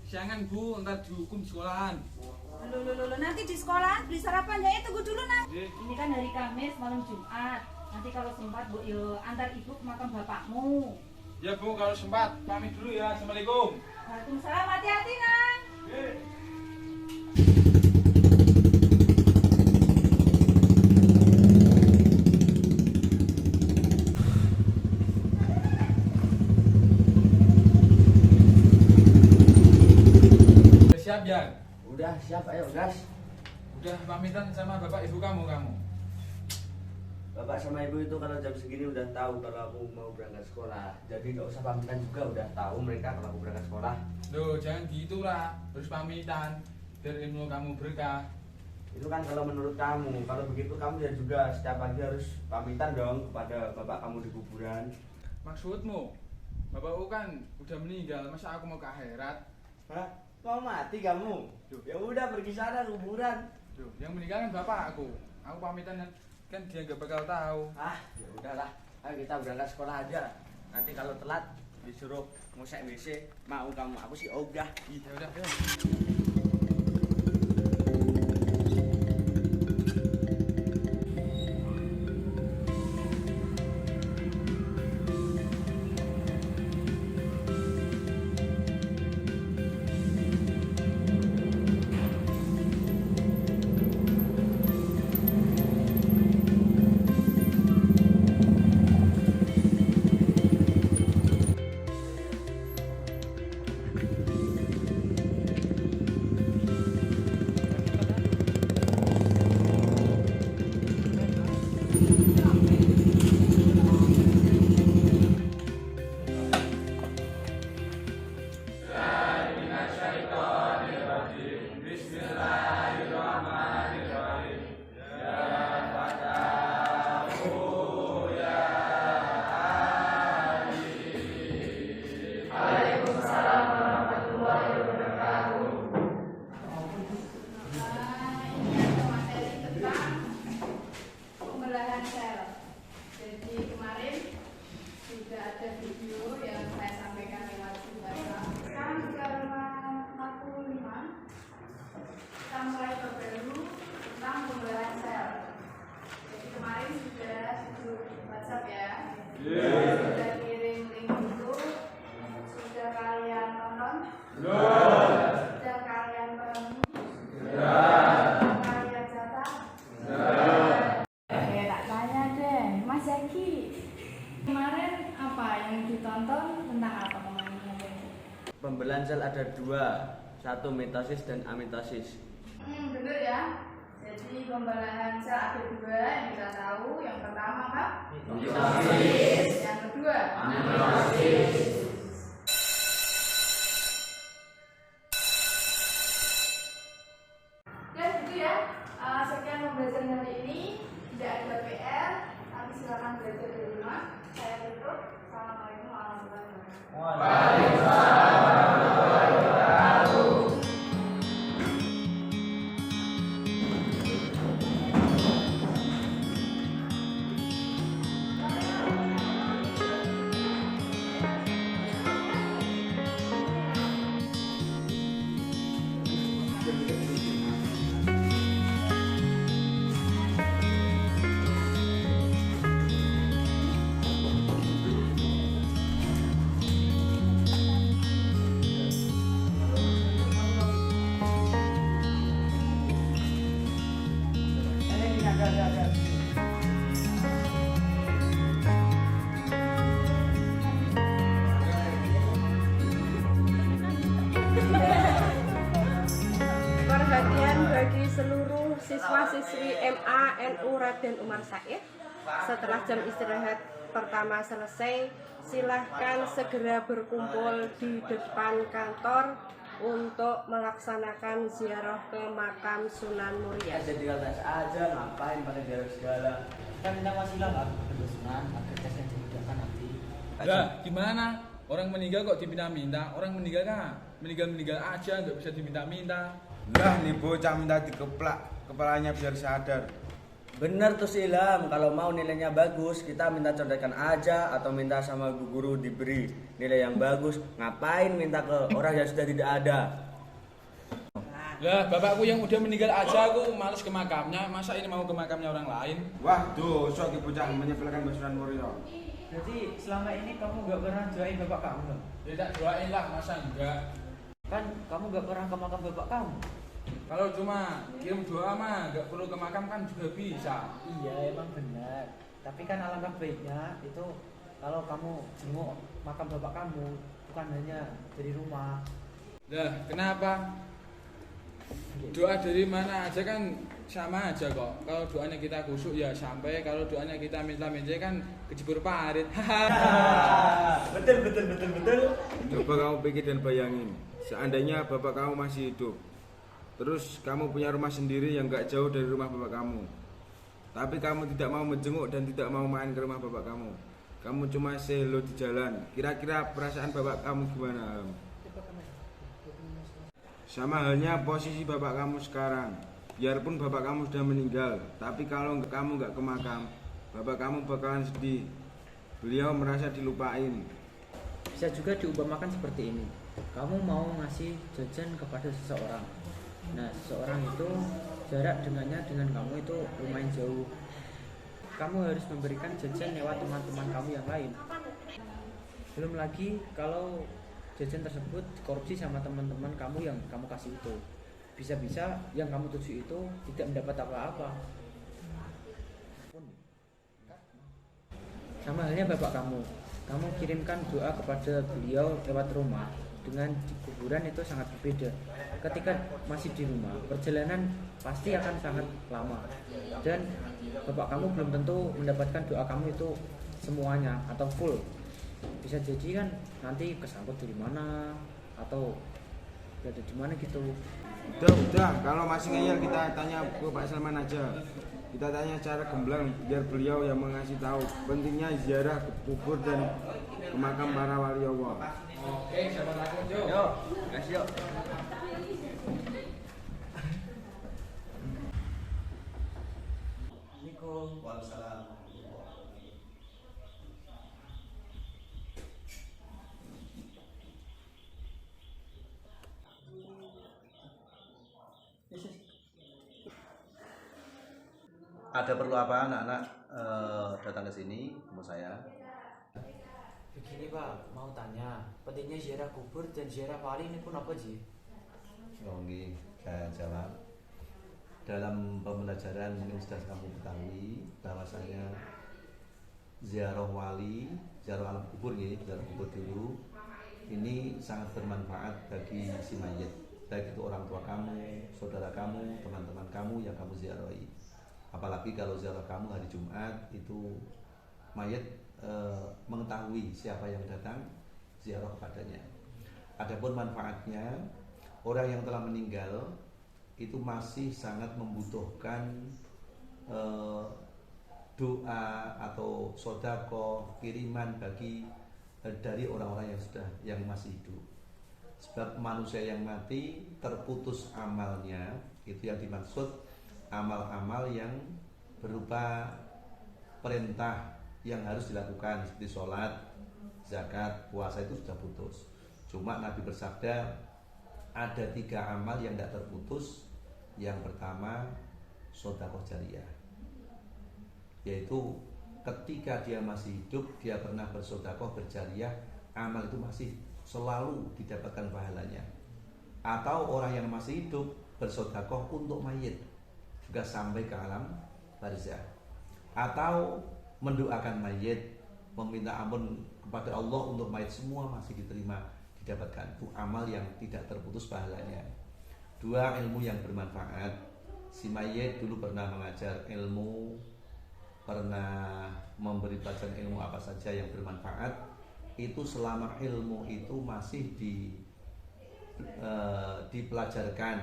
Siangan Bu, ntar dihukum di sekolahan. Loh, nanti di sekolah beli sarapan ya, tunggu dulu nak. Ini kan hari Kamis malam Jumat. Nanti kalau sempat Bu yo antar ibu ke makam bapakmu. Ya Bu, kalau sempat pamit dulu ya. Assalamualaikum. Waalaikumsalam, hati-hati nang. Udah siap ya? Udah siap, ayo gas. Udah pamitan sama bapak ibu kamu. Bapak sama ibu itu kalau jam segini udah tahu kalau aku mau berangkat sekolah. Jadi nggak usah pamitan juga, udah tahu mereka kalau aku berangkat sekolah. Loh, jangan gitu lah. Harus pamitan. Biar ilmu kamu berkah. Itu kan kalau menurut kamu. Kalau begitu kamu ya juga setiap pagi harus pamitan dong kepada bapak kamu di kuburan. Maksudmu? Bapakku kan udah meninggal, masa aku mau ke akhirat? Hah? Mau mati kamu? Ya udah pergi sana kuburan. Loh, yang meninggal kan bapak aku. Aku pamitan kan dia nggak bakal tahu. Ah, ya udahlah. Ayo kita berangkat sekolah aja. Nanti kalau telat disuruh ngusek WC, mau kamu? Aku sih ogah. Ya udah. Pembelahan sel. Jadi kemarin sudah ada video yang saya sampaikan lewat bahasa. Sekarang sudah 45. Kita mulai baru tentang pembelahan sel. Jadi kemarin sudah WhatsApp ya. Sudah kirim link itu. Sudah kalian tonton? Sudah kalian pahami? Kalian catat? Tak tanya deh, Mas Zaki. Kemarin apa yang ditonton tentang apa kemarin? Pembelahan sel ada dua, satu mitosis dan amitosis. Bener ya. Jadi pembelahan sel ada dua yang kita tahu. Yang pertama apa? Mitosis. Yang kedua? Amitosis. Dan gitu ya. Sekian pembelajaran hari ini. Tidak ada PR. Nanti silakan belajar di rumah. Saya tutup. Assalamualaikum warahmatullahi wabarakatuh. Perhatian bagi seluruh siswa-siswi MA NU Raden Umar Said. Setelah jam istirahat pertama selesai, silahkan segera berkumpul di depan kantor untuk melaksanakan ziarah ke makam Sunan Muria. Jadi atas aja, ngapain pakai ziarah segala? Kan kita masih lah Sunan, agar tesnya dimudahkan nanti. Lah, gimana? Orang meninggal kok diminta-minta? Orang meninggal kan meninggal aja, nggak bisa diminta-minta. Lah nih bocah minta dikeplak kepalanya biar sadar. Bener tuh si Ilham, kalau mau nilainya bagus kita minta contekan aja atau minta sama guru diberi nilai yang bagus. Ngapain minta ke orang yang sudah tidak ada? Lah bapakku yang udah meninggal aja aku males ke makamnya, masa ini mau ke makamnya orang lain? Wah, tuh, sok ki bocah menyepelekan basuran Muryo. Jadi selama ini kamu gak pernah doain bapak kamu loh? Ya tak doain lah, masa enggak? Kan kamu gak pernah ke makam bapak kamu. Kalau cuma kirim doa mah gak perlu ke makam kan juga bisa. Iya emang benar. Tapi kan alangkah baiknya itu kalau kamu jenguk makam bapak kamu bukan hanya dari rumah. Lah kenapa? Doa dari mana aja kan sama aja kok. Kalau doanya kita kusuk ya sampai, kalau doanya kita minta-minta kan kejebur parit. Betul. Coba kamu pikir dan bayangin, seandainya bapak kamu masih hidup, terus kamu punya rumah sendiri yang gak jauh dari rumah bapak kamu, tapi kamu tidak mau menjenguk dan tidak mau main ke rumah bapak kamu. Kamu cuma say hello di jalan. Kira-kira perasaan bapak kamu gimana? Sama halnya posisi bapak kamu sekarang. Biarpun bapak kamu sudah meninggal, tapi kalau kamu nggak ke makam, bapak kamu bakalan sedih. Beliau merasa dilupain. Bisa juga diumpamakan seperti ini. Kamu mau ngasih jajan kepada seseorang. Nah, seseorang itu jarak dengannya dengan kamu itu lumayan jauh. Kamu harus memberikan jajan lewat teman-teman kamu yang lain. Belum lagi kalau jajan tersebut dikorupsi sama teman-teman kamu yang kamu kasih itu. Bisa-bisa yang kamu tuju itu tidak mendapat apa-apa. Sama halnya bapak kamu kirimkan doa kepada beliau lewat rumah. Dengan di kuburan itu sangat berbeda. Ketika masih di rumah, perjalanan pasti akan sangat lama. Dan bapak kamu belum tentu mendapatkan doa kamu itu semuanya atau full. Bisa jadi kan nanti kesangkut dari mana atau berada di mana gitu. Udah, kalau masih ngeyel kita tanya ke Pak Salman aja. Kita tanya secara gamblang biar beliau yang mengasih tahu pentingnya ziarah ke kubur dan ke makam para wali Allah. Oke, siapa takut Jo? Yuk, kasih yuk. Waalaikumsalam. Ada perlu apa anak-anak datang ke sini ketemu saya? Begini Pak, mau tanya, pentingnya ziarah kubur dan ziarah wali ini pun apa sih? Oh, nggih, saya jawab. Dalam pembelajaran mungkin sudah kamu ketahui bahwasanya ziarah wali, ziarah alam kubur nggih, ziarah kubur dulu ini sangat bermanfaat bagi si mayit, baik itu orang tua kamu, saudara kamu, teman-teman kamu yang kamu ziarahi. Apalagi kalau ziarah kamu hari Jumat itu mayit mengetahui siapa yang datang ziarah kepadanya. Adapun manfaatnya, orang yang telah meninggal itu masih sangat membutuhkan doa atau sodako kiriman bagi dari orang-orang yang masih hidup. Sebab manusia yang mati terputus amalnya, itu yang dimaksud amal-amal yang berupa perintah yang harus dilakukan seperti sholat, zakat, puasa itu sudah putus. Cuma Nabi bersabda ada 3 amal yang tidak terputus. Yang pertama sedekah jariyah, yaitu ketika dia masih hidup dia pernah bersedekah berjariah, amal itu masih selalu didapatkan pahalanya. Atau orang yang masih hidup bersedekah untuk mayit juga sampai ke alam barzah, atau mendoakan mayit, meminta ampun kepada Allah untuk mayit, semua masih diterima, didapatkan. Itu amal yang tidak terputus pahalanya. 2, ilmu yang bermanfaat. Si mayit dulu pernah mengajar ilmu, pernah memberi pelajaran ilmu apa saja yang bermanfaat. Itu selama ilmu itu masih dipelajarkan,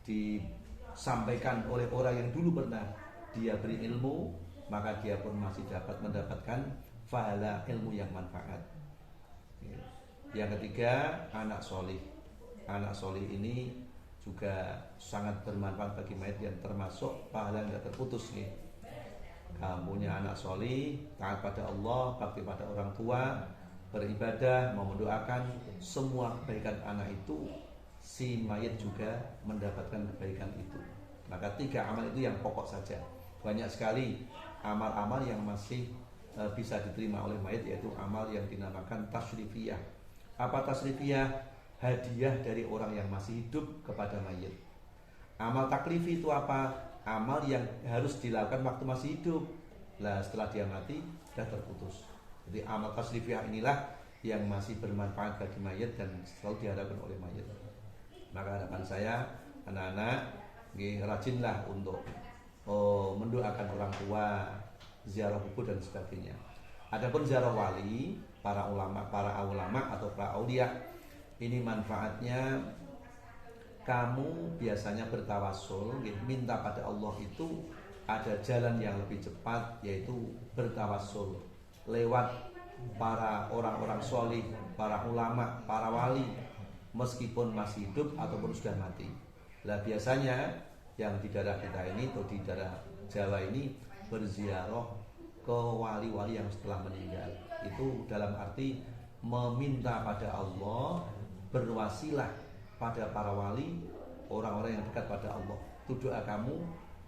disampaikan oleh orang yang dulu pernah dia beri ilmu, maka dia pun masih dapat mendapatkan pahala ilmu yang manfaat. Yang ketiga, anak solih. Anak solih ini juga sangat bermanfaat bagi mayit, yang termasuk pahala yang tidak terputus nih. kamu punya anak solih, taat pada Allah, bakti pada orang tua, beribadah, mau mendoakan, semua kebaikan anak itu si mayit juga mendapatkan kebaikan itu. Maka 3 amal itu yang pokok saja. Banyak sekali amal-amal yang masih bisa diterima oleh mayit, yaitu amal yang dinamakan tasrifiyah. Apa tasrifiyah? Hadiah dari orang yang masih hidup kepada mayit. Amal taklifi itu apa? Amal yang harus dilakukan waktu masih hidup. Lah setelah dia mati sudah terputus. Jadi amal tasrifiyah inilah yang masih bermanfaat bagi mayit dan selalu diharapkan oleh mayit. Maka harapan saya, anak-anak rajinlah untuk mendoakan orang tua, ziarah kubur dan sebagainya. Adapun ziarah wali, para ulama atau para aulia, ini manfaatnya kamu biasanya bertawassul, minta pada Allah itu ada jalan yang lebih cepat, yaitu bertawassul lewat para orang-orang solih, para ulama, para wali, meskipun masih hidup ataupun sudah mati. Lah biasanya yang di daerah kita ini atau di daerah Jawa ini berziarah ke wali-wali yang setelah meninggal. Itu dalam arti meminta pada Allah, berwasilah pada para wali, orang-orang yang dekat pada Allah. Itu doa kamu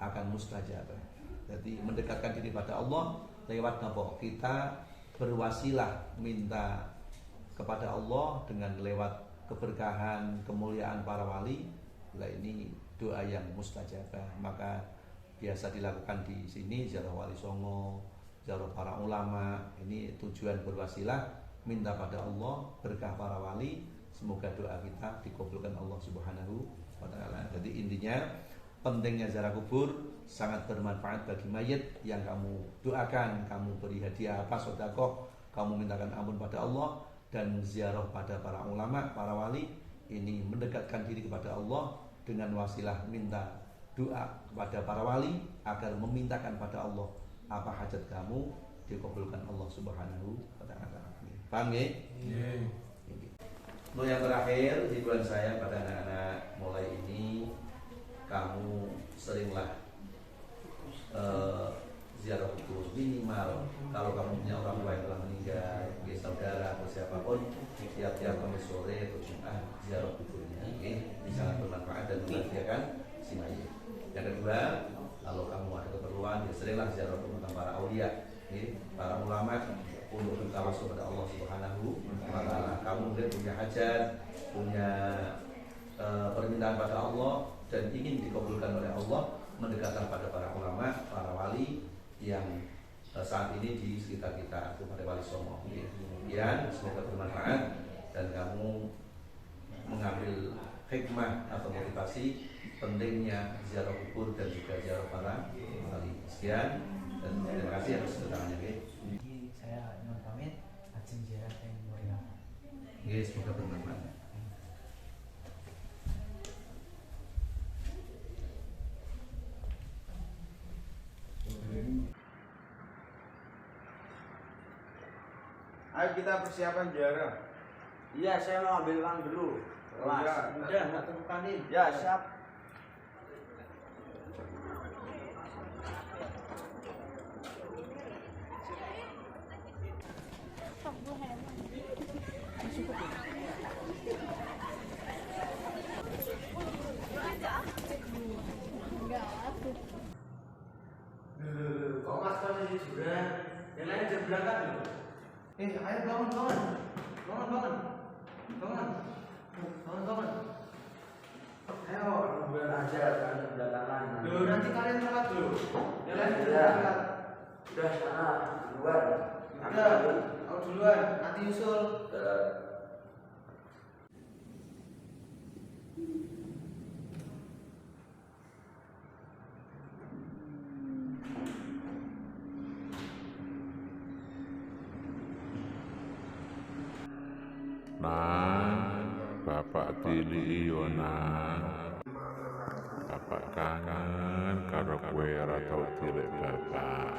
akan mustajab. Jadi mendekatkan diri pada Allah lewat apa? Kita berwasilah minta kepada Allah dengan lewat keberkahan, kemuliaan para wali. Lah ini doa yang mustajabah. Maka biasa dilakukan di sini ziarah wali songo, ziarah para ulama. Ini tujuan berwasilah minta pada Allah berkah para wali. Semoga doa kita dikabulkan Allah Subhanahu wa taala. Jadi intinya pentingnya ziarah kubur sangat bermanfaat bagi mayit yang kamu doakan, kamu beri hadiah apa, sedekah, kamu mintakan ampun pada Allah, dan ziarah pada para ulama, para wali. Ini mendekatkan diri kepada Allah dengan wasilah minta doa kepada para wali agar memintakan pada Allah apa hajat kamu dikabulkan Allah Subhanahu wa taala. Paham ya? Untuk yang terakhir, hiburan saya pada anak-anak, mulai ini kamu seringlah ziarah kubur. Minimal kalau kamu punya orang tua yang telah meninggal, saudara atau siapapun, tiap-tiap Kamis sore atau Jumat ziarah kuburnya. Ini sangat bermanfaat dan membahagiakan si mayit. Yang kedua, kalau kamu ada keperluan, ya seringlah ziarah kubur para aulia, para ulama, untuk bertawassul kepada Allah Subhanahu wa taala. Kamu mungkin punya hajat, punya permintaan pada Allah dan ingin dikabulkan oleh Allah, mendekatkan pada para ulama, para wali yang saat ini di sekitar kita, kepada wali songo. Kemudian semoga bermanfaat dan kamu mengambil hikmah atau motivasi pentingnya ziarah kubur dan juga ziarah para wali. Sekian dan terima kasih atas kedatangannya. Saya mohon pamit, ajeng ziarah yang mulia. Semoga bermanfaat. Ayo kita persiapan ziarah. Iya, saya mau ambil uang dulu. Mas, Udah, nggak temukanin. ya siap. Kok mas kan di jurang? Yang lain jam berangkat loh. Ayo bangun. Ayo, Biar aja kan kedatangan. dulu nanti kalian telat dulu. Yang lain jam Iya. berangkat. Udah sana luar. Udah, aku duluan. Nanti nyusul. Nah, Bapak tili yo nah. Bapak kangen karo kowe ora tau tilik Bapak.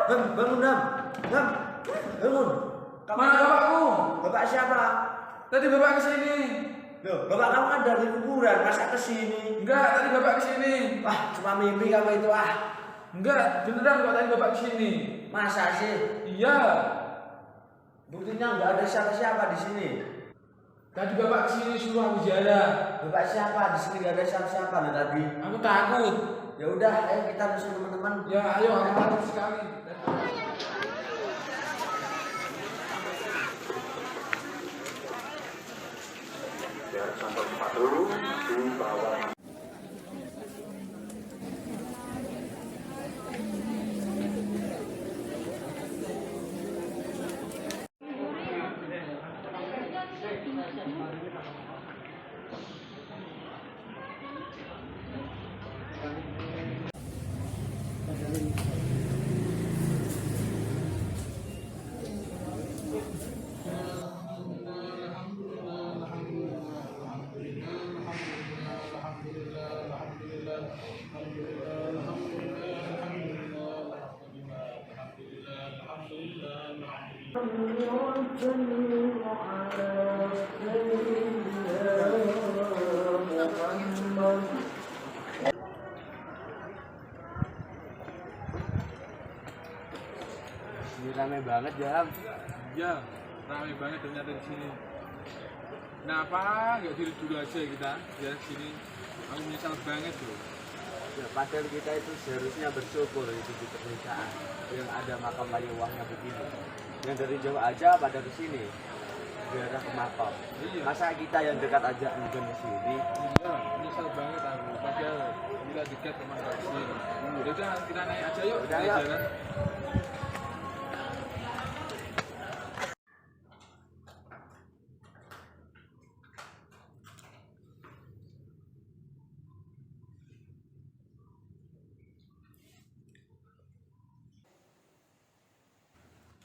Bangun, bangun. Mana bapakku? Bapak siapa? Tadi bapak kesini. Loh, bapak kamu kan dari kuburan, masa kesini? Enggak, tadi bapak kesini. Wah, cuma mimpi kamu itu ah. Enggak, beneran kok tadi bapak kesini. Masa sih? Iya. Buktinya nggak ada siapa-siapa di sini. Tadi bapak kesini suruh aku ziarah. Bapak siapa? Di sini nggak ada siapa-siapa loh tadi. Aku takut. Ya udah, ayo kita nusul teman-teman. Ya, ayo aku takut sekali. Sampai 40 di bawah. Ini rame banget ya. Iya, ramai banget ternyata di sini. Kenapa nggak diri dulu aja kita ya sini? Aku menyesal banget loh. Ya, padahal kita itu seharusnya bersyukur itu di pernikahan yang ada makam mayuwahnya begini. Yang dari jauh aja pada kesini daerah ke makam. Iya. Masa kita yang dekat aja mungkin ke sini. Iya, menyesal banget aku. Padahal kita dekat teman dari sini. Udah, kita naik aja yuk. Udah, naik yuk. jalan.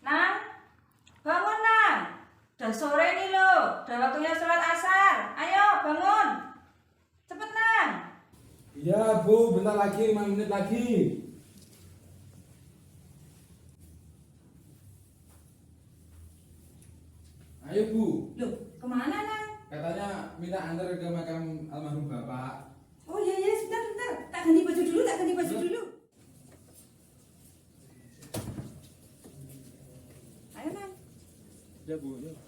Nang, bangun Nang. Udah sore nih lo, udah waktunya sholat asar. Ayo bangun, cepet Nang. Iya Bu, bentar lagi, 5 menit lagi. Ayo Bu, Loh, kemana Nang? katanya minta antar ke makam almarhum Bapak. Oh iya iya, sebentar. Tak ganti baju dulu. Ayo Nang. Ya Bu, yuk.